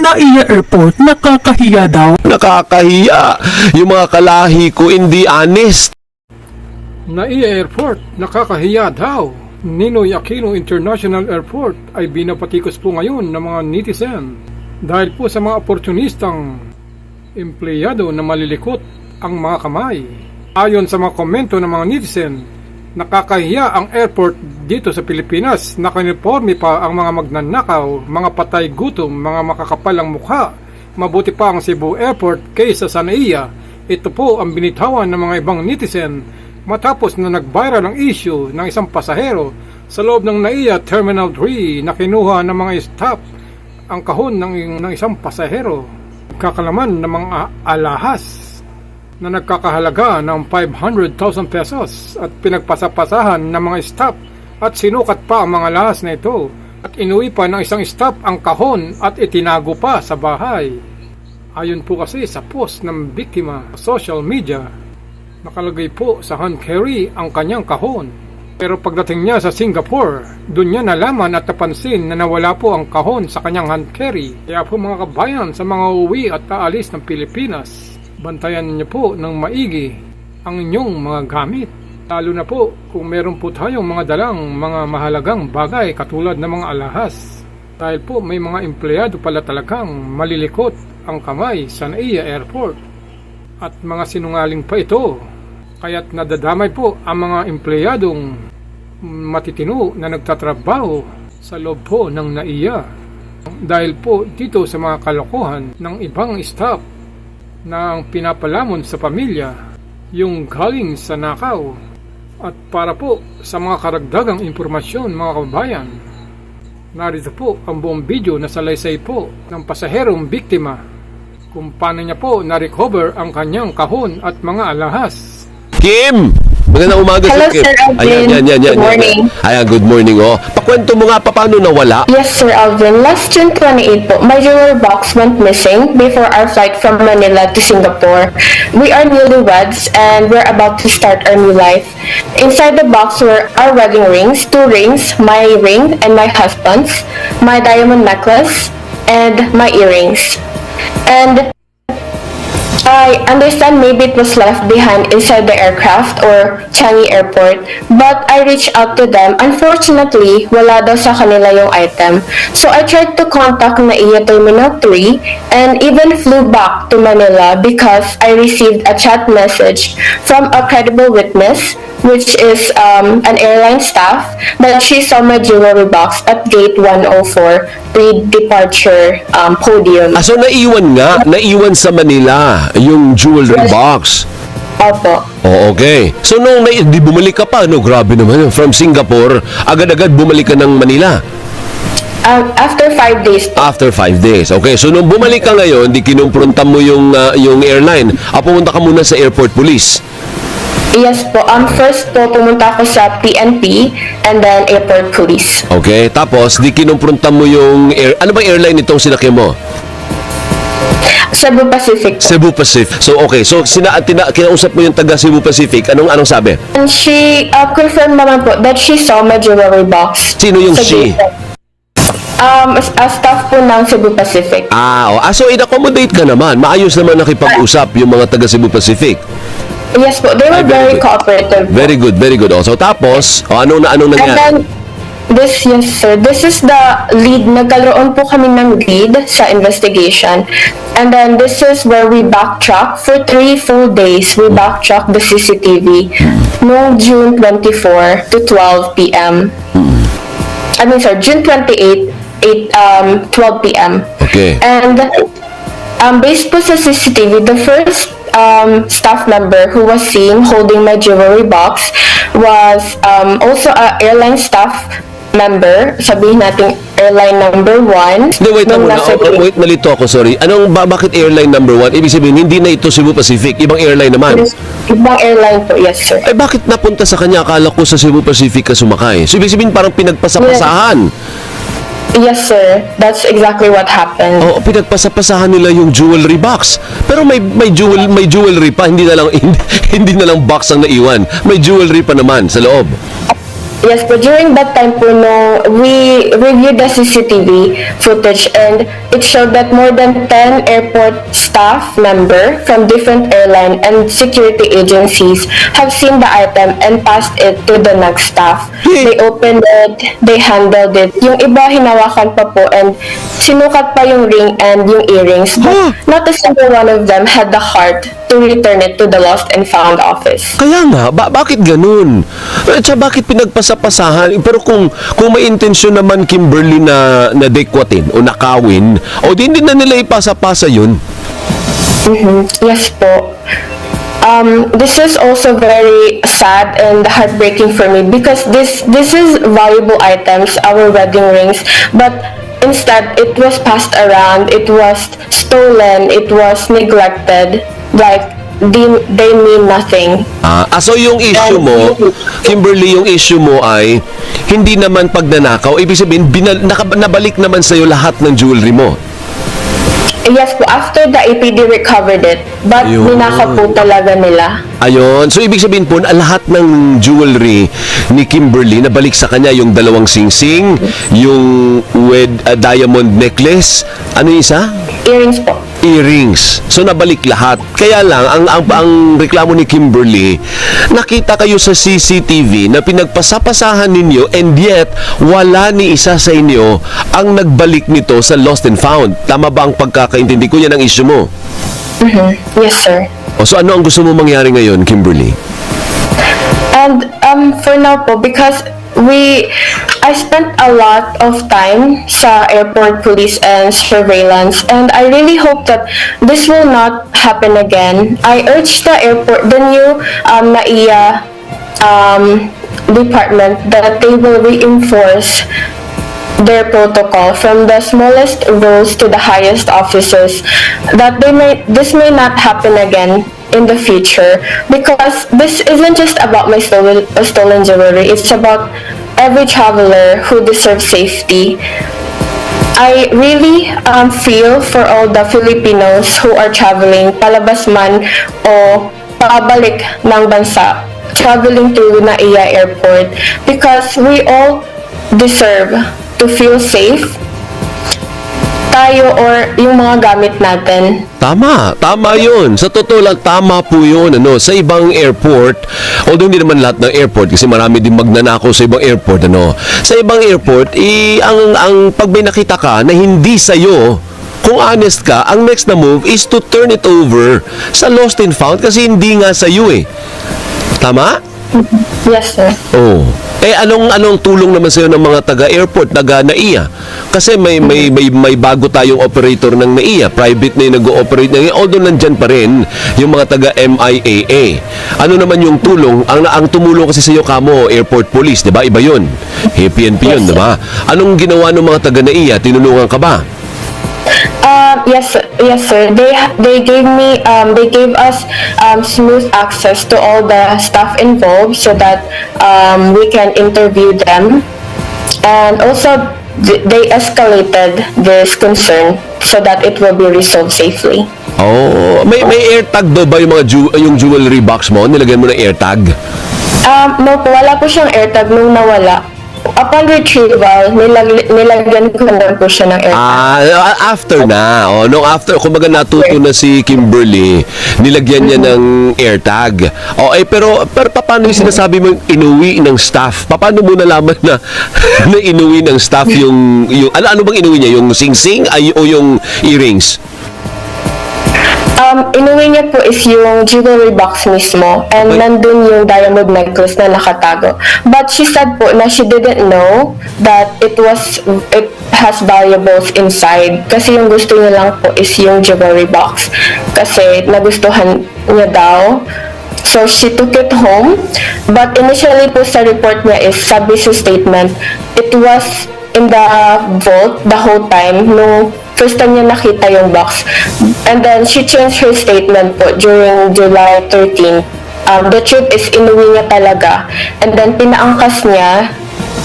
NAIA Airport, nakakahiya daw. Nakakahiya. Yung mga kalahi ko hindi honest. NAIA Airport, nakakahiya daw. Ninoy Aquino International Airport ay binapatikos po ngayon ng mga netizen dahil po sa mga oportunistang empleyado na malilikot ang mga kamay. Ayon sa mga komento ng mga netizen, nakakahiya ang airport dito sa Pilipinas. Nakaniporme pa ang mga magnanakaw, mga patay gutom, mga makakapalang mukha. Mabuti pa ang Cebu Airport kaysa sa NAIA. Ito po ang binitawan ng mga ibang netizen matapos na nag-viral ang issue ng isang pasahero sa loob ng NAIA Terminal 3 na kinuha ng mga staff ang kahon ng isang pasahero. Kakalaman ng mga alahas na nagkakahalaga ng 500,000 pesos at pinagpasapasahan ng mga staff at sinukat pa ang mga alahas na ito at inuwi pa ng isang staff ang kahon at itinago pa sa bahay. Ayon po kasi sa post ng biktima sa social media, nakalagay po sa hand carry ang kanyang kahon. Pero pagdating niya sa Singapore, doon niya nalaman at napansin na nawala po ang kahon sa kanyang hand carry. Kaya po mga kabayan sa mga uwi at aalis ng Pilipinas, bantayan niyo po ng maigi ang inyong mga gamit. Lalo na po kung meron po tayong mga dalang mga mahalagang bagay katulad ng mga alahas. Dahil po may mga empleyado pala talagang malilikot ang kamay sa NAIA Airport. At mga sinungaling pa ito. Kaya't nadadamay po ang mga empleyadong matitino na nagtatrabaho sa loob po ng NAIA. Dahil po dito sa mga kalokohan ng ibang staff na ang pinapalamon sa pamilya, yung galing sa nakaw. At para po sa mga karagdagang impormasyon mga kababayan, narito po ang buong video na salaysay po ng pasaherong biktima kung paano niya po na-recover ang kanyang kahon at mga alahas. Kim! Magandang umaga. Hello, Kim. Sir Alvin. Ayan. Good morning. Ayan, good morning. Oh. Pakwento mo nga paano nawala. Yes, Sir Alvin. Last June 28 po, my jewelry box went missing before our flight from Manila to Singapore. We are newlyweds and we're about to start our new life. Inside the box were our wedding rings, 2 rings, my ring and my husband's, my diamond necklace, and my earrings. And I understand maybe it was left behind inside the aircraft or Changi Airport, but I reached out to them. Unfortunately, wala daw sa kanila yung item. So I tried to contact NAIA Terminal 3 and even flew back to Manila because I received a chat message from a credible witness, which is an airline staff, that she saw my jewelry box at gate 104 pre-departure podium. So naiwan sa Manila yung jewelry box. Opo. Oh, okay. So nung di bumalik ka pa, no? Grabe naman. From Singapore, agad-agad bumalik ka ng Manila. After 5 days. After 5 days. Okay, so nung bumalik ka ngayon, di kinumpronta mo yung airline. Pumunta ka muna sa airport police. Yes po. First po, pumunta ako sa PNP and then airport police. Okay, tapos di kinumpronta mo yung ano ba airline itong sinakyan mo? Cebu Pacific po. Cebu Pacific. So okay, so kinausap mo yung taga Cebu Pacific. Anong sabi? And she confirmed naman po that she saw my jewelry box. Sino yung she? A staff po ng Cebu Pacific. So in-accommodate ka naman. Maayos naman nakipag-usap yung mga taga Cebu Pacific. Yes po, they were very cooperative. Very good, very good. So tapos, anong nangyari? And then, yes sir, this is the lead. Nagkaroon po kami ng lead sa investigation. And then this is where we backtrack for 3 full days. We backtrack the CCTV noong June 24 to 12 p.m. June 28, 12 p.m. Okay. And based po sa CCTV, the first staff member who was seen holding my jewelry box was also a airline staff member, sabihin natin airline number 1. Wait, nalito ako, sorry. Bakit airline number 1? Ibig sabihin, hindi na ito Cebu Pacific, ibang airline naman. Ibang airline po, yes sir. Bakit napunta sa kanya? Akala ko sa Cebu Pacific ka sumakay. So ibig sabihin, parang pinagpasapasahan. Yes sir, that's exactly what happened. Pinagpasapasahan nila yung jewelry box. Pero may jewelry pa, hindi na lang box ang naiwan. May jewelry pa naman sa loob. Yes, but during that time po, no, we reviewed the CCTV footage and it showed that more than 10 airport staff member from different airline and security agencies have seen the item and passed it to the next staff. They opened it, they handled it. Yung iba hinawakan pa po and sinukat pa yung ring and yung earrings, but not a single one of them had the heart to return it to the lost and found office. Kaya nga, bakit ganun? At saka bakit pinagpasapasahan? Pero kung may intensyon naman, Kimberly, na dekwatin o nakawin, o di na nila ipasa-pasa yun. Yes po. This is also very sad and heartbreaking for me because this is valuable items, our wedding rings, but instead it was passed around, it was stolen, it was neglected, like they mean nothing. So yung issue mo, Kimberly, yung issue mo ay hindi naman pagnanakaw, ibig sabihin nabalik naman sa'yo lahat ng jewelry mo. Yes po, after the APD recovered it, but Yun. ninakaw po talaga nila. Ayun. So, ibig sabihin po, lahat ng jewelry ni Kimberly, nabalik sa kanya yung dalawang singsing, yung diamond necklace, ano yung isa? Earrings po. Earrings. So, nabalik lahat. Kaya lang, ang reklamo ni Kimberly, nakita kayo sa CCTV na pinagpasapasahan ninyo and yet, wala ni isa sa inyo ang nagbalik nito sa lost and found. Tama ba ang pagkakaintindi ko? Yan ang issue mo. Yes, sir. So, ano ang gusto mo mangyari ngayon, Kimberly? And for now po, because I spent a lot of time sa airport police and surveillance, and I really hope that this will not happen again. I urge the airport, the new NAIA department, that they will reinforce their protocol from the smallest roles to the highest officers, that this may not happen again in the future, because this isn't just about my stolen jewelry, it's about every traveler who deserves safety. I really feel for all the Filipinos who are traveling palabas man o pabalik ng bansa, traveling to NAIA Airport, because we all deserve to feel safe, tayo or yung mga gamit natin. Tama yun. Sa totoo lang, tama po yun. Sa ibang airport, although hindi naman lahat ng airport, kasi marami din magnanakaw sa ibang airport, sa ibang airport, ang pag may nakita ka na hindi sa'yo, kung honest ka, ang next na move is to turn it over sa lost and found kasi hindi nga sa'yo eh. Tama? Yes, sir. Oh. Anong tulong naman sa'yo ng mga taga-airport, taga-NAIA? Kasi may bago tayong operator ng NAIA, private na yung nag-ooperate na ngayon, although nandyan pa rin yung mga taga-MIAA. Ano naman yung tulong? Ang tumulong kasi sa'yo kamo, airport police, di ba? Iba yun. PNP yun, Yes, di ba? Anong ginawa ng mga taga-NAIA? Tinulungan ka ba? Yes, sir. They gave us smooth access to all the staff involved so that we can interview them, and also they escalated this concern so that it will be resolved safely. Oh, may AirTag daw ba yung jewelry box mo? Nilagyan mo ng AirTag? No po, wala po siyang AirTag nung nawala. Upon retrieval, nilagyan ko na po siya ng AirTag. After na. After, kumbaga natuto na si Kimberly, nilagyan niya ng AirTag. Pero paano yung sinasabi mo inuwi ng staff? Paano mo nalaman na inuwi ng staff yung ano bang inuwi niya? Yung sing-sing o yung earrings? Inuwi niya po is yung jewelry box mismo, and nandun yung diamond necklace na nakatago. But she said po na she didn't know that it has valuables inside, kasi yung gusto niya lang po is yung jewelry box kasi nagustuhan niya daw. So she took it home, but initially po sa report niya is sa business statement, it was in the vault the whole time nung first time niya nakita yung box. And then she changed her statement po during July 13. The truth is inuwi niya talaga, and then pinaangkas niya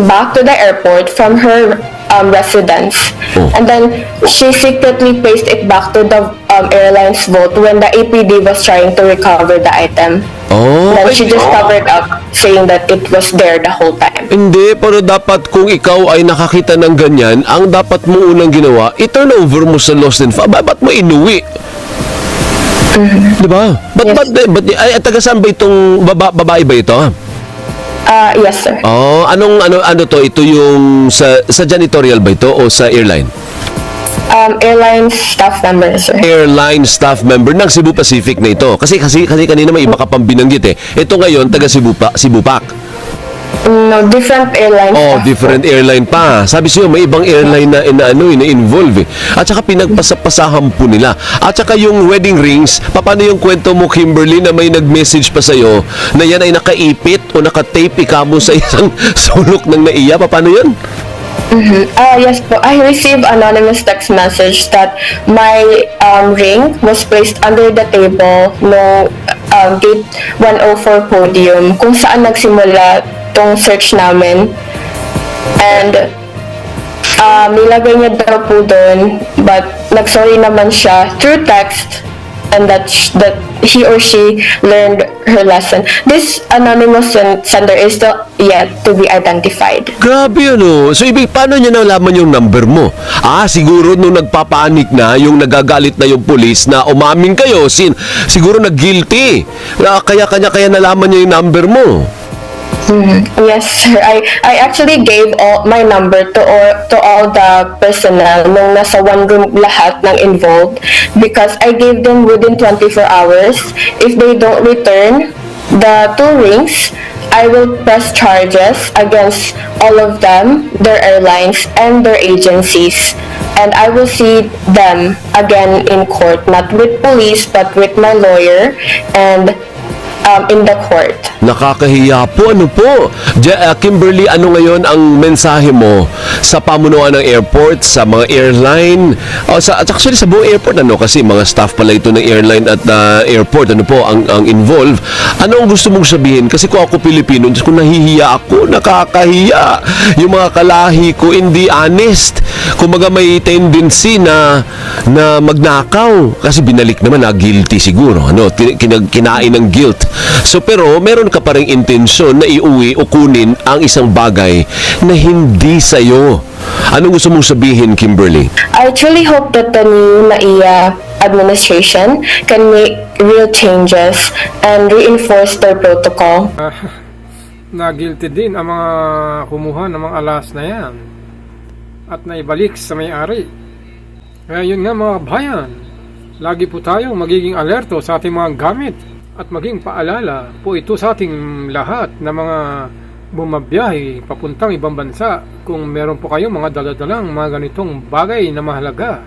back to the airport from her residence. And then she secretly placed it back to the airline's vault when the APD was trying to recover the item. Oh, Then ay, she just covered up, saying that it was there the whole time. hindi, pero dapat kung ikaw ay nakakita ng ganyan, ang dapat mo unang ginawa, i-turn over mo sa lost and found. Ba't mo inuwi? Diba? Ay, taga saan ba itong babae ba ito? Yes, sir. Oh, ano to? Ito yung sa janitorial ba ito o sa airline? Airline staff member, sir. Airline staff member ng Cebu Pacific na ito. Kasi kanina may iba ka pang binanggit eh. Ito ngayon, taga Cebu Pac. No, different airline Oh, staff. different airline pa. Sabi siyo, may ibang airline na involve eh. At saka pinagpasapasahan po nila. At saka yung wedding rings, paano yung kwento mo, Kimberly, na may nag-message pa sa'yo na yan ay nakaipit o nakatape ikamo sa isang sulok ng naiya? Paano yun? Yes po. I received anonymous text message that my ring was placed under the table no gate 104 podium kung saan nagsimula tong search namin. And nilagay niya daw po doon, but nagsorry naman siya through text, and that he or she learned her lesson. This anonymous sender is still yet to be identified. Grabe So, paano niya nalaman yung number mo? Siguro nung nagpapanik na, yung nagagalit na yung pulis na umamin kayo, siguro nag-guilty. Kaya nalaman niya yung number mo. Yes, sir. I actually gave all my number to all the personnel nung nasa one room lahat ng involved, because I gave them within 24 hours. If they don't return the 2 rings, I will press charges against all of them, their airlines, and their agencies. And I will see them again in court, not with police, but with my lawyer and in the court. Nakakahiya po. Kimberly, ano ngayon ang mensahe mo sa pamunuan ng airport, sa mga airline, actually sa buong airport, kasi mga staff pala ito ng airline at airport, ang involved. Ano ang gusto mong sabihin? Kasi kung ako Pilipino, kung nahihiya ako, nakakahiya. Yung mga kalahi ko, hindi honest. Kumaga may tendency na magnakaw. Kasi binalik naman na guilty siguro. Kinain ng guilt. So pero meron ka pa ring intensyon na iuwi o kunin ang isang bagay na hindi sa'yo. Anong gusto mong sabihin, Kimberly? I truly hope that the new NAIA administration can make real changes and reinforce their protocol. Na guilty din ang mga kumuha ng mga alas na yan at naibalik sa may-ari. Kaya yun nga mga bayan, lagi po tayong magiging alerto sa ating mga gamit. At maging paalala po ito sa ating lahat na mga bumabiyahe papuntang ibang bansa kung meron po kayong mga daladalang mga ganitong bagay na mahalaga.